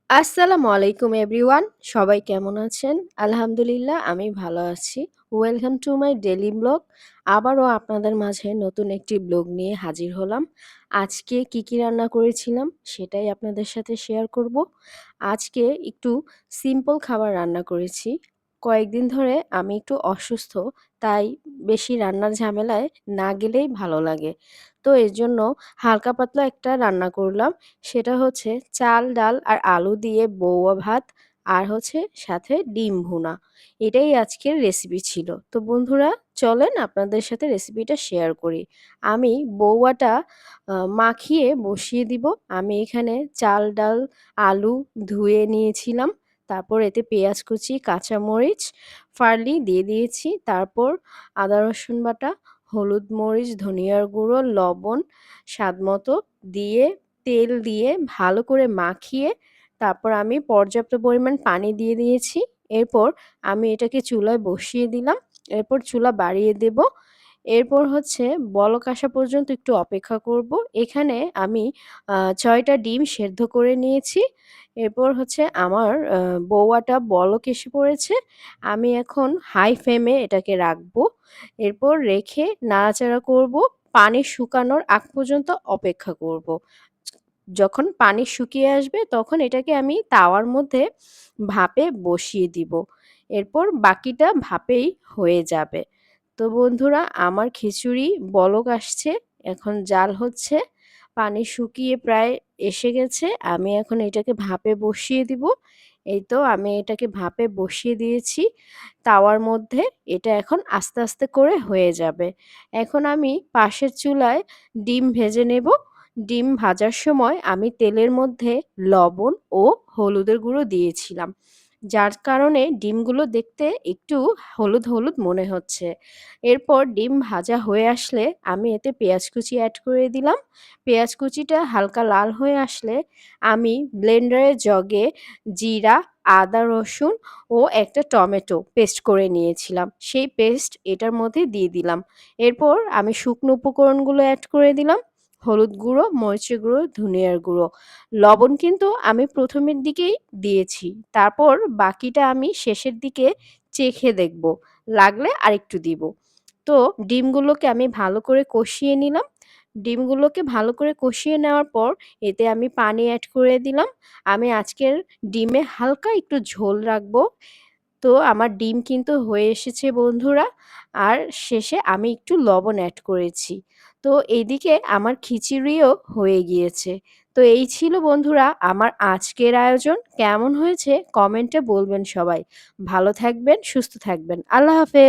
আসসালামু আলাইকুম এভরিওয়ান। সবাই কেমন আছেন? আলহামদুলিল্লাহ আমি ভালো আছি। Welcome to my daily blog. আবারও আপনাদের মাঝে নতুন একটি ব্লগ নিয়ে হাজির হলাম। আজকে কি রান্না করেছিলাম সেটাই আপনাদের সাথে শেয়ার করব। আজকে একটু সিম্পল খাবার রান্না করেছি। কয়েকদিন ধরে আমি একটু অসুস্থ, তাই বেশি রান্নার ঝামেলায় না গেলেই ভালো লাগে। তো এজন্য হালকা পাতলা একটা রান্না করলাম। সেটা হচ্ছে চাল, ডাল আর আলু দিয়ে বউয়া ভাত আর হচ্ছে সাথে ডিম ভুনা। এটাই আজকের রেসিপি ছিল। তো বন্ধুরা চলেন আপনাদের সাথে রেসিপিটা শেয়ার করি। আমি বউয়াটা মাখিয়ে বসিয়ে দিব। আমি এখানে চাল, ডাল, আলু ধুয়ে নিয়েছিলাম। তারপর এতে পেঁয়াজ কুচি, কাঁচামরিচ ফালি দিয়ে দিয়েছি। তারপর আদা রসুন বাটা, হলুদ, মরিচ, ধনিয়ার গুঁড়ো, লবণ স্বাদমতো দিয়ে তেল দিয়ে ভালো করে মাখিয়ে তারপর আমি পর্যাপ্ত পরিমাণ পানি দিয়ে দিয়েছি। এরপর আমি এটাকে চুলায় বসিয়ে দিলাম। এরপর চুলা বাড়িয়ে দেব। এরপর হচ্ছে বলক আসা পর্যন্ত একটু অপেক্ষা করব। এখানে আমি ৬ টা ডিম সেদ্ধ করে নিয়েছি। এরপর হচ্ছে আমার বউয়াটা বলক এসে পড়েছে। আমি এখন হাই ফ্লেমে এটাকে রাখবো। এরপর রেখে নাড়াচাড়া করব। পানি শুকানোর আগ পর্যন্ত অপেক্ষা করব। যখন পানি শুকিয়ে আসবে তখন এটাকে আমি তাওয়ার মধ্যে ভাপে বসিয়ে দিব। এরপর বাকিটা ভাপেই হয়ে যাবে। তো বন্ধুরা আমার খিচুড়ি বলক আসছে, এখন জাল হচ্ছে, পানি শুকিয়ে প্রায় এসে গেছে। আমি এখন এটাকে ভাপে বসিয়ে দিব। এই তো আমি এটাকে ভাপে বসিয়ে দিয়েছি তাওয়ার মধ্যে। এটা এখন আস্তে আস্তে করে হয়ে যাবে। এখন আমি পাশের চুলায় ডিম ভেজে নেব। ডিম ভাজার সময় আমি তেলের মধ্যে লবণ ও হলুদের গুঁড়ো দিয়েছিলাম, যার কারণে ডিমগুলো দেখতে একটু হলুদ হলুদ মনে হচ্ছে। এরপর ডিম ভাজা হয়ে আসলে আমি এতে পেঁয়াজ কুচি অ্যাড করে দিলাম। পেঁয়াজ কুচিটা হালকা লাল হয়ে আসলে আমি ব্লেন্ডারের জগে জিরা, আদা, রসুন ও একটা টমেটো পেস্ট করে নিয়েছিলাম, সেই পেস্ট এটার মধ্যে দিয়ে দিলাম। এরপর আমি শুকনো উপকরণগুলো অ্যাড করে দিলাম। হলুদ গুঁড়ো, মরিচের গুঁড়ো, ধনিয়ার গুঁড়ো, লবণ কিন্তু আমি প্রথমের দিকেই দিয়েছি। তারপর বাকিটা আমি শেষের দিকে চেখে দেখব, লাগলে আরেকটু দিব। তো ডিমগুলোকে আমি ভালো করে কষিয়ে নিলাম। ডিমগুলোকে ভালো করে কষিয়ে নেওয়ার পর এতে আমি পানি অ্যাড করে দিলাম। আমি আজকের ডিমে হালকা একটু ঝোল রাখবো। তো আমার ডিম কিন্তু হয়ে এসেছে বন্ধুরা। আর শেষে আমি একটু লবণ অ্যাড করেছি। তো এইদিকে আমার খিচুড়িও হয়ে গিয়েছে। তো এই ছিল বন্ধুরা আমার আজকের আয়োজন। কেমন হয়েছে কমেন্টে বলবেন সবাই। ভালো থাকবেন, সুস্থ থাকবেন। আল্লাহ হাফেজ।